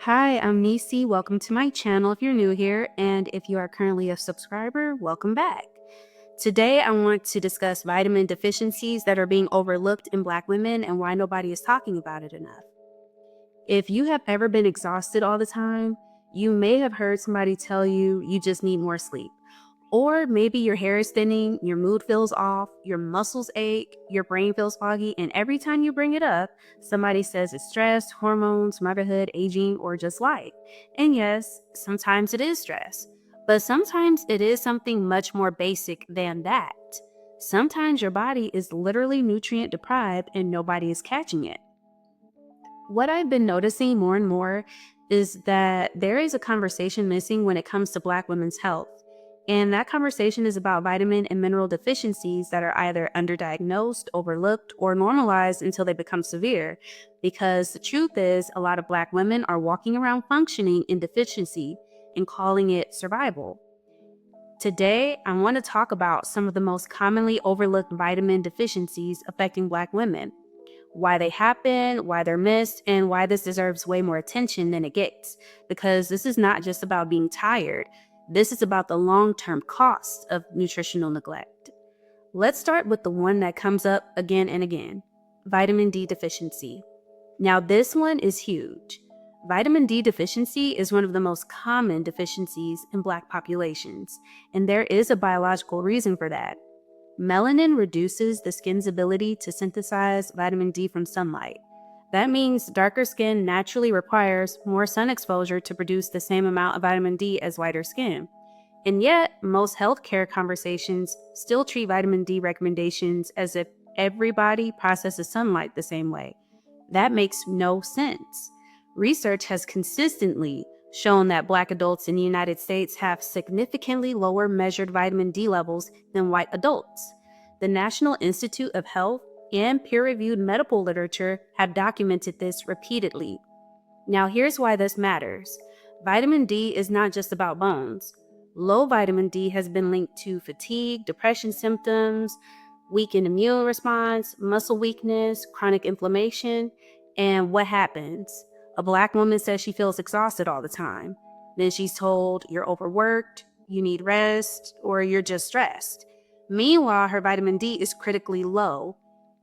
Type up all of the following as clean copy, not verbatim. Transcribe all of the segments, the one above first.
Hi, I'm Nisi. Welcome to my channel if you're new here, and if you are currently a subscriber, welcome back. Today, I want to discuss vitamin deficiencies that are being overlooked in Black women and why nobody is talking about it enough. If you have ever been exhausted all the time, you may have heard somebody tell you you just need more sleep. Or maybe your hair is thinning, your mood feels off, your muscles ache, your brain feels foggy, and every time you bring it up, somebody says it's stress, hormones, motherhood, aging, or just life. And yes, sometimes it is stress, but sometimes it is something much more basic than that. Sometimes your body is literally nutrient deprived and nobody is catching it. What I've been noticing more and more is that there is a conversation missing when it comes to Black women's health. And that conversation is about vitamin and mineral deficiencies that are either underdiagnosed, overlooked, or normalized until they become severe. Because the truth is, a lot of Black women are walking around functioning in deficiency and calling it survival. Today, I want to talk about some of the most commonly overlooked vitamin deficiencies affecting Black women, why they happen, why they're missed, and why this deserves way more attention than it gets. Because this is not just about being tired, this is about the long-term costs of nutritional neglect. Let's start with the one that comes up again and again, vitamin D deficiency. Now, this one is huge. Vitamin D deficiency is one of the most common deficiencies in Black populations, and there is a biological reason for that. Melanin reduces the skin's ability to synthesize vitamin D from sunlight. That means darker skin naturally requires more sun exposure to produce the same amount of vitamin D as lighter skin. And yet, most healthcare conversations still treat vitamin D recommendations as if everybody processes sunlight the same way. That makes no sense. Research has consistently shown that Black adults in the United States have significantly lower measured vitamin D levels than white adults. The National Institute of Health and peer-reviewed medical literature have documented this repeatedly. Now, here's why this matters. Vitamin D is not just about bones. Low vitamin D has been linked to fatigue, depression symptoms, weakened immune response, muscle weakness, chronic inflammation. And what happens? A Black woman says she feels exhausted all the time. Then she's told you're overworked, you need rest, or you're just stressed. Meanwhile, her vitamin D is critically low,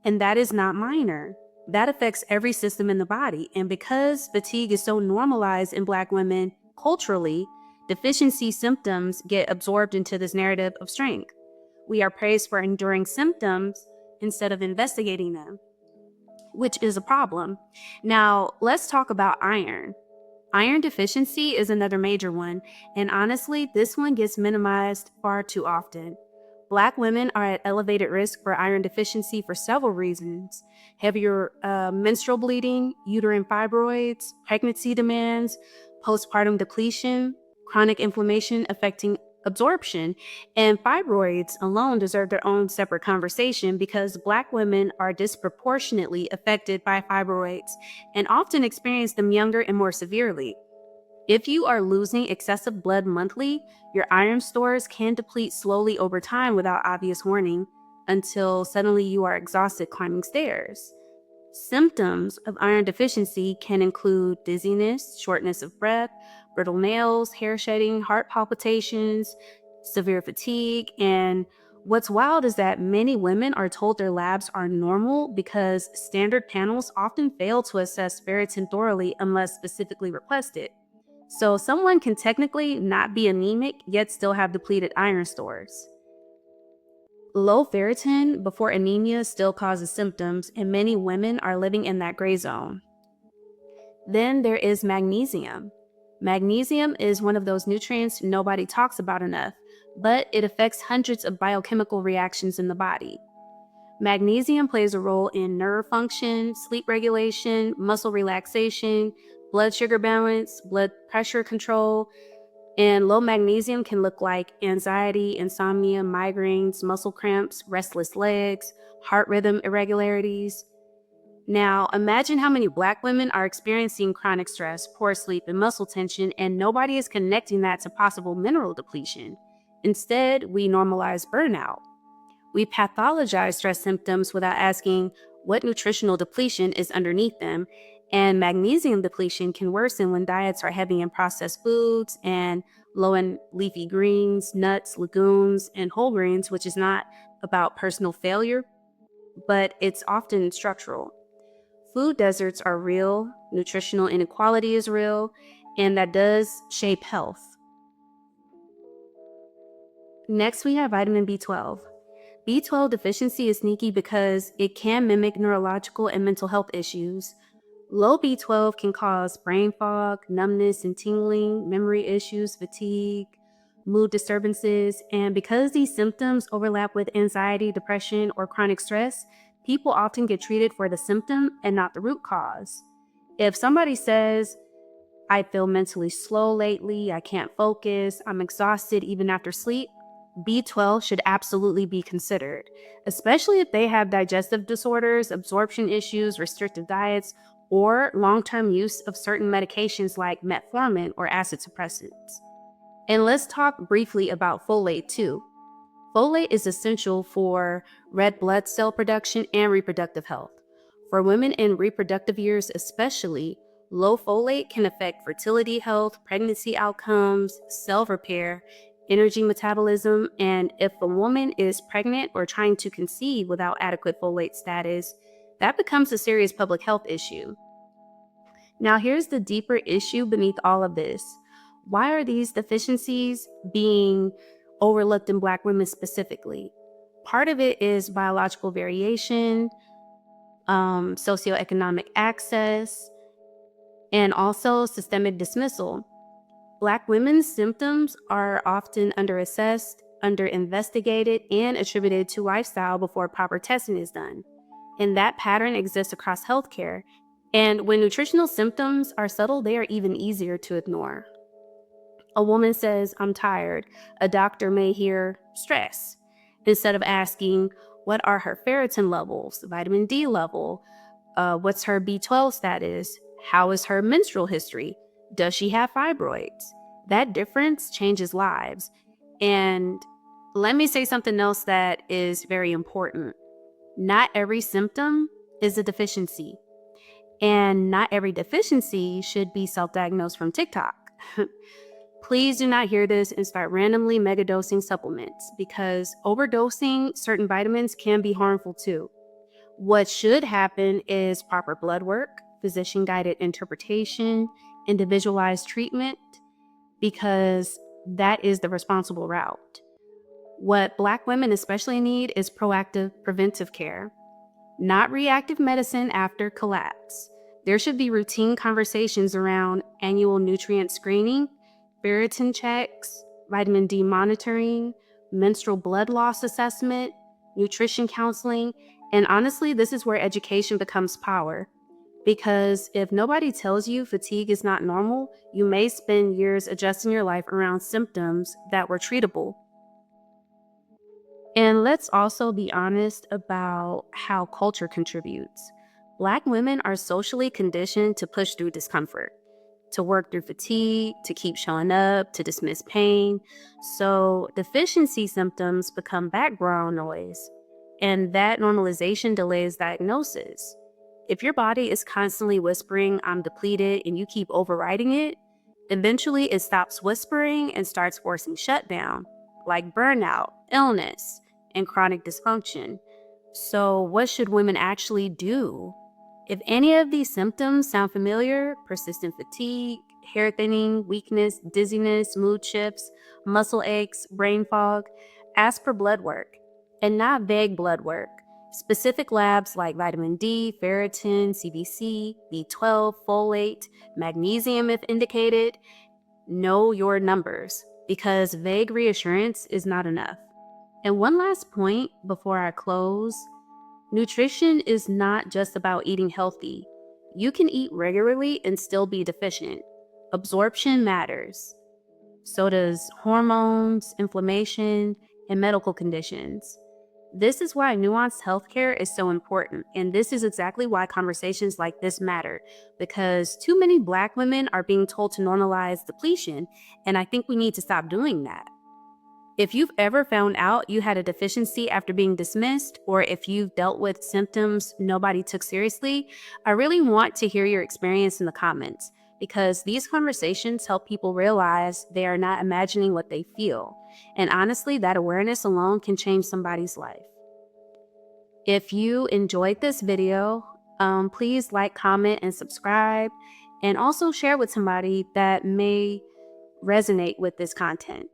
and that is not minor. That affects every system in the body. And because fatigue is so normalized in Black women culturally, deficiency symptoms get absorbed into this narrative of strength. We are praised for enduring symptoms instead of investigating them, which is a problem. Now, let's talk about iron. Iron deficiency is another major one, and honestly, this one gets minimized far too often. Black women are at elevated risk for iron deficiency for several reasons: heavier menstrual bleeding, uterine fibroids, pregnancy demands, postpartum depletion, chronic inflammation affecting absorption, and fibroids alone deserve their own separate conversation because Black women are disproportionately affected by fibroids and often experience them younger and more severely. If you are losing excessive blood monthly, your iron stores can deplete slowly over time without obvious warning until suddenly you are exhausted climbing stairs. Symptoms of iron deficiency can include dizziness, shortness of breath, brittle nails, hair shedding, heart palpitations, severe fatigue, and what's wild is that many women are told their labs are normal because standard panels often fail to assess ferritin thoroughly unless specifically requested. So someone can technically not be anemic yet still have depleted iron stores. Low ferritin before anemia still causes symptoms, and many women are living in that gray zone. Then there is magnesium. Magnesium is one of those nutrients nobody talks about enough, but it affects hundreds of biochemical reactions in the body. Magnesium plays a role in nerve function, sleep regulation, muscle relaxation, blood sugar balance, blood pressure control, and low magnesium can look like anxiety, insomnia, migraines, muscle cramps, restless legs, heart rhythm irregularities. Now, imagine how many Black women are experiencing chronic stress, poor sleep, and muscle tension, and nobody is connecting that to possible mineral depletion. Instead, we normalize burnout. We pathologize stress symptoms without asking what nutritional depletion is underneath them, And magnesium depletion can worsen when diets are heavy in processed foods and low in leafy greens, nuts, legumes, and whole grains, which is not about personal failure, but it's often structural. Food deserts are real, nutritional inequality is real, and that does shape health. Next, we have vitamin B12. B12 deficiency is sneaky because it can mimic neurological and mental health issues. Low B12 can cause brain fog, numbness and tingling, memory issues, fatigue, mood disturbances, and because these symptoms overlap with anxiety, depression, or chronic stress, people often get treated for the symptom and not the root cause. If somebody says, I feel mentally slow lately, I can't focus, I'm exhausted even after sleep, B12 should absolutely be considered, especially if they have digestive disorders, absorption issues, restrictive diets, or long-term use of certain medications like metformin or acid suppressants. And let's talk briefly about folate too. Folate is essential for red blood cell production and reproductive health. For women in reproductive years especially, low folate can affect fertility health, pregnancy outcomes, cell repair, energy metabolism, and if a woman is pregnant or trying to conceive without adequate folate status, that becomes a serious public health issue. Now, here's the deeper issue beneath all of this. Why are these deficiencies being overlooked in Black women specifically? Part of it is biological variation, socioeconomic access, and also systemic dismissal. Black women's symptoms are often underassessed, underinvestigated, and attributed to lifestyle before proper testing is done. And that pattern exists across healthcare. And when nutritional symptoms are subtle, they are even easier to ignore. A woman says, I'm tired. A doctor may hear stress instead of asking, what are her ferritin levels, vitamin D level? What's her B12 status? How is her menstrual history? Does she have fibroids? That difference changes lives. And let me say something else that is very important. Not every symptom is a deficiency, and not every deficiency should be self-diagnosed from TikTok. Please do not hear this and start randomly megadosing supplements because overdosing certain vitamins can be harmful too. What should happen is proper blood work, physician-guided interpretation, individualized treatment, because that is the responsible route. What Black women especially need is proactive preventive care, not reactive medicine after collapse. There should be routine conversations around annual nutrient screening, ferritin checks, vitamin D monitoring, menstrual blood loss assessment, nutrition counseling, and honestly, this is where education becomes power. Because if nobody tells you fatigue is not normal, you may spend years adjusting your life around symptoms that were treatable. And let's also be honest about how culture contributes. Black women are socially conditioned to push through discomfort, to work through fatigue, to keep showing up, to dismiss pain. So deficiency symptoms become background noise, and that normalization delays diagnosis. If your body is constantly whispering, I'm depleted, and you keep overriding it, eventually it stops whispering and starts forcing shutdown, like burnout, illness, and chronic dysfunction. So, what should women actually do? If any of these symptoms sound familiar, persistent fatigue, hair thinning, weakness, dizziness, mood shifts, muscle aches, brain fog, ask for blood work, and not vague blood work. Specific labs like vitamin D, ferritin, CBC, B12, folate, magnesium if indicated. Know your numbers because vague reassurance is not enough. And one last point before I close. Nutrition is not just about eating healthy. You can eat regularly and still be deficient. Absorption matters. So does hormones, inflammation, and medical conditions. This is why nuanced healthcare is so important. And this is exactly why conversations like this matter, because too many Black women are being told to normalize depletion. And I think we need to stop doing that. If you've ever found out you had a deficiency after being dismissed, or if you've dealt with symptoms nobody took seriously, I really want to hear your experience in the comments because these conversations help people realize they are not imagining what they feel. And honestly, that awareness alone can change somebody's life. If you enjoyed this video, please like, comment, and subscribe, and also share with somebody that may resonate with this content.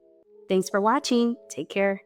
Thanks for watching. Take care.